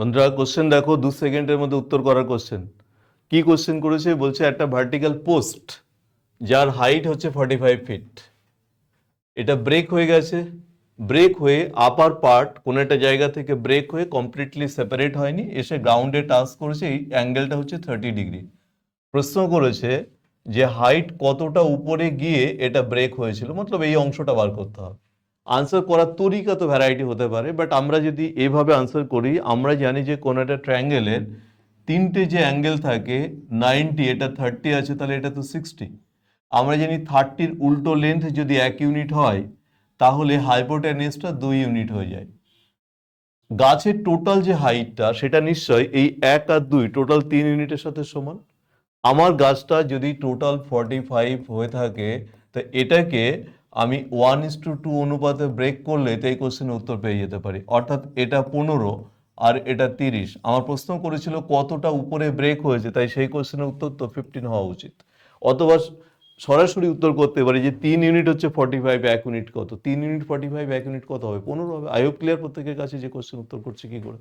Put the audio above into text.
বন্ধুরা কোশ্চেন দেখো, 2 সেকেন্ডের মধ্যে উত্তর করার কোশ্চেন। কি কোশ্চেন করেছে? বলছে একটা ভার্টিক্যাল পোস্ট যার হাইট হচ্ছে 45 ফিট, এটা ব্রেক হয়ে গেছে। ব্রেক হয়ে আপার পার্ট কোনো একটা জায়গা থেকে ব্রেক হয়ে কমপ্লিটলি সেপারেট হয়নি, এসে গ্রাউন্ডে টাচ করেছে। এই অ্যাঙ্গেলটা হচ্ছে 30 ডিগ্রি। প্রশ্ন করেছে যে হাইট কতটা উপরে গিয়ে এটা ব্রেক হয়েছিল, মতলব এই অংশটা বার করতে হবে। আনসার করার তরিকা তো ভ্যারাইটি হতে পারে, বাট আমরা যদি এভাবে আনসার করি, আমরা জানি যে কোনো একটা ট্রায়াঙ্গেলের তিনটে যে অ্যাঙ্গেল থাকে 90, এটা 30 আছে, তাহলে এটা তো 60। আমরা জানি 30-র উল্টো লেন্থ যদি 1 ইউনিট হয়, তাহলে হাইপোটেনিউসটা 2 ইউনিট হয়ে যায়। গাছের টোটাল যে হাইটটা সেটা নিশ্চয়ই এই 1 আর 2 টোটাল 3 ইউনিটের সাথে সমান। আমার গাছটা যদি টোটাল 45 হয়ে থাকে, তা এটাকে আমি 1:2 অনুপাতে ব্রেক করলে তো এই কোশ্চেনের উত্তর পেয়ে যেতে পারি। অর্থাৎ এটা 15 আর এটা 30। আমার প্রশ্ন করেছিল কতটা উপরে ব্রেক হয়েছে, তাই সেই কোশ্চেনের উত্তর তো 15 হওয়া উচিত। অথবা সরাসরি উত্তর করতে পারি যে 3 ইউনিট হচ্ছে 45, 1 ইউনিট কত? 3 ইউনিট 45, 1 ইউনিট কত হবে? 15 হবে। আই হোপ ক্লিয়ার প্রত্যেকের কাছে যে কোশ্চেন উত্তর করছে কি করে।